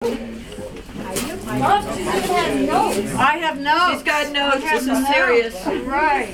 I have notes. She's got notes. This is serious. Right.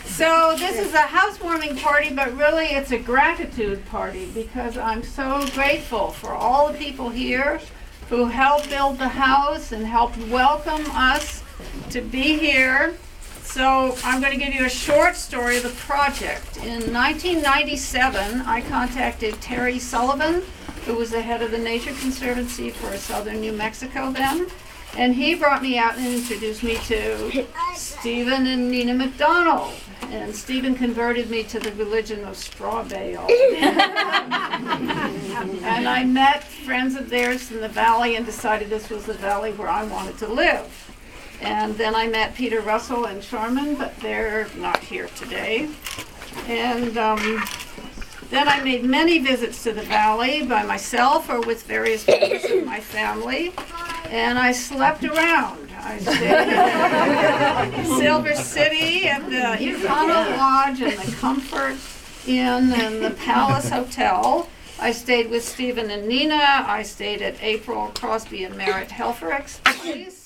So this is a housewarming party, but really it's a gratitude party because I'm so grateful for all the people here who helped build the house and helped welcome us to be here. So I'm going to give you a short story of the project. In 1997, I contacted Terry Sullivan, who was the head of the Nature Conservancy for southern New Mexico then. And he brought me out and introduced me to Stephen and Nina McDonald. And Stephen converted me to the religion of straw bale. And I met friends of theirs in the valley and decided this was the valley where I wanted to live. And then I met Peter Russell and Sharman, but they're not here today. And then I made many visits to the valley by myself or with various members of my family. And I slept around. I stayed in Silver City at the Econo Lodge and the Comfort Inn and the Palace Hotel. I stayed with Stephen and Nina. I stayed at April Crosby and Merritt Helfer Expertise.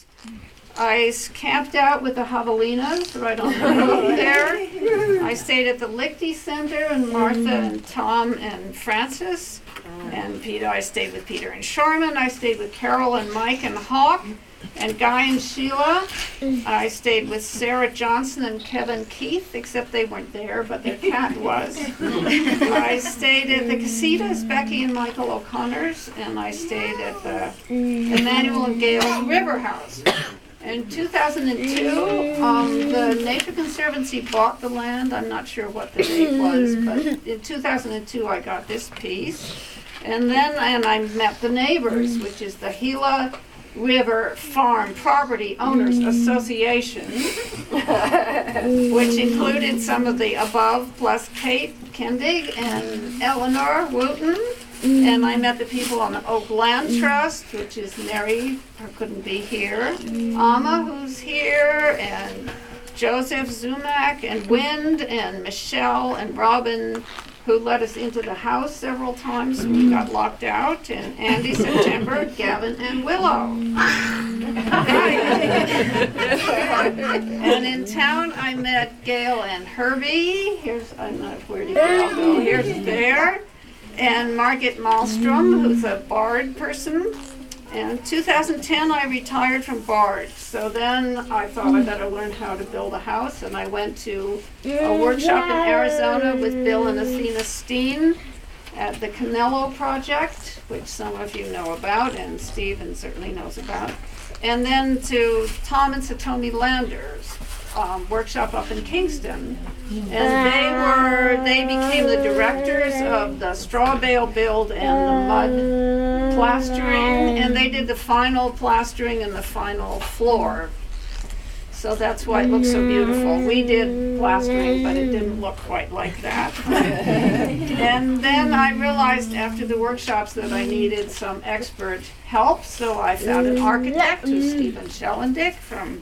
I camped out with the javelinas right on the road there. I stayed at the Lichty Center and Martha and Tom and Francis. And Peter, I stayed with Peter and Sharman. I stayed with Carol and Mike and Hawk and Guy and Sheila. I stayed with Sarah Johnson and Kevin Keith, except they weren't there, but their cat was. I stayed at the Casitas, Becky and Michael O'Connor's, and I stayed at the Emmanuel and Gail's River House. In 2002, the Nature Conservancy bought the land. I'm not sure what the date was, but in 2002 I got this piece. And I met the neighbors, which is the Gila River Farm Property Owners Association, which included some of the above, plus Kate Kendig and Eleanor Wooten. And I met the people on the Oak Land Trust, which is Mary, who couldn't be here, Amma, who's here, and Joseph Zumak, and Wind, and Michelle, and Robin, who let us into the house several times when we got locked out, and Andy, September, Gavin, and Willow. And in town, I met Gail and Herbie. I'm not where did Gail go? Here's Bear. And Margit Malmstrom, who's a Bard person. And in 2010, I retired from Bard. So then I thought I better learn how to build a house, and I went to a workshop in Arizona with Bill and Athena Steen at the Canelo Project, which some of you know about, and Stephen certainly knows about. And then to Tom and Satomi Lander's workshop up in Kingston. And they became the directors of the straw bale build and the mud plastering, and they did the final plastering and the final floor. So that's why it looks so beautiful. We did plastering, but it didn't look quite like that. And then I realized after the workshops that I needed some expert help, so I found an architect, who's Stephen Schellendick from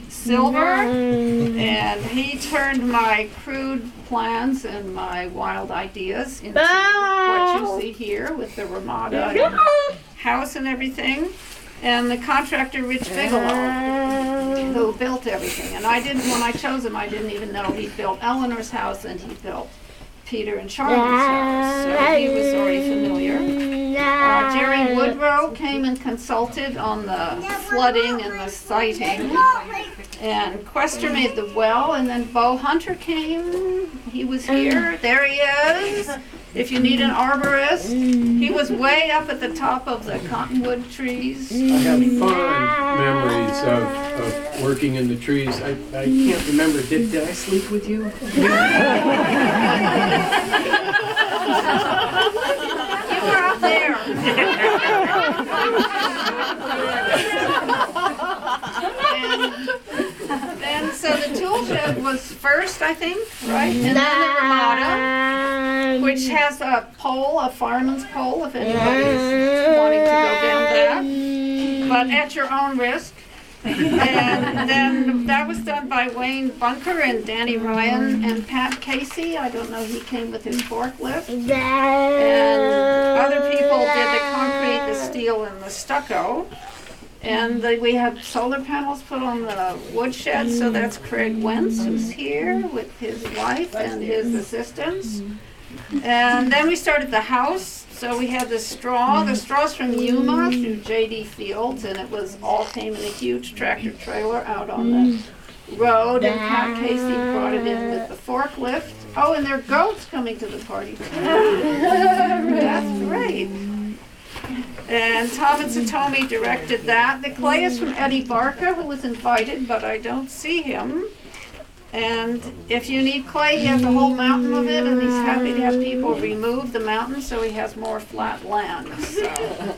Silver, and he turned my crude plans and my wild ideas into what you see here with the Ramada and house and everything. And the contractor Rich Bigelow, who built everything. And when I chose him, I didn't even know he built Eleanor's house and he built Peter and Charlie's house, so he was already familiar. Jerry Woodrow came and consulted on the flooding and the siting. And Quester made the well, and then Bo Hunter came. He was here. There he is. If you need an arborist, he was way up at the top of the cottonwood trees. I have fond memories of working in the trees. I can't remember. Did I sleep with you? You were up there. And so the tool shed was first, I think, right? And then the Ramada, which has a pole, a fireman's pole, if anybody's wanting to go down that. But at your own risk. And then that was done by Wayne Bunker and Danny Ryan and Pat Casey. I don't know, he came with his forklift. And other people did the concrete, the steel, and the stucco. And we had solar panels put on the woodshed, so that's Craig Wentz, who's here with his wife and his assistants. And then we started the house. So we had the straws from Yuma through J.D. Fields, and it was all came in a huge tractor trailer out on the road, and Pat Casey brought it in with the forklift. Oh, and there are goats coming to the party too. That's great. And Tom and Satomi directed that. The clay is from Eddie Barca, who was invited, but I don't see him. And if you need clay, he has a whole mountain of it, and he's happy to have people remove the mountain so he has more flat land. So,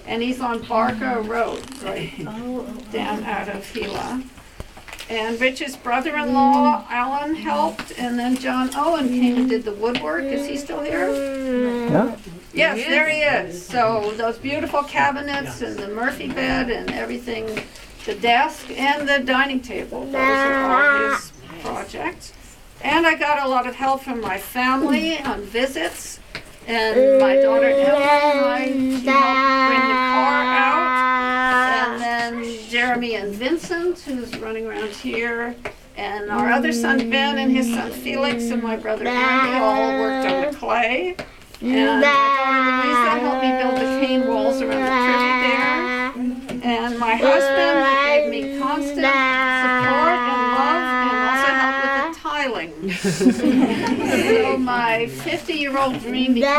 and he's on Barca Road, right down out of Gila. And Rich's brother-in-law, Alan, helped, and then John Owen came and did the woodwork. Is he still here? Yeah. Yes, there he is. So those beautiful cabinets and the Murphy bed and everything, the desk and the dining table, those are all his projects. And I got a lot of help from my family on visits, and my daughter Emily and I, she helped bring the car out, and then Jeremy and Vincent, who's running around here, and our other son Ben and his son Felix and my brother Andy all worked on the clay, and my daughter Louisa helped me build the cane walls around the trivy there, and my husband gave me constant support and love, and also helped with the tiling. So my 50-year-old dream became a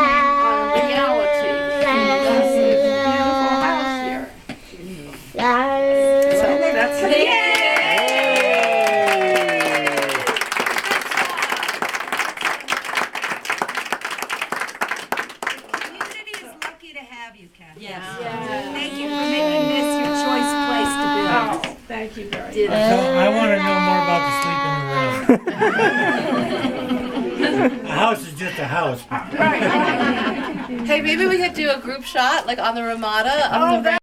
reality. This is a beautiful house here. So that's it. The community is lucky to have you, Kathy. Yes. Thank you for making this your choice place to build. Oh, thank you very much. So I want to know more about the sleep in the room. A house is just a house. Right. Hey, maybe we could do a group shot like on the Ramada. Oh, that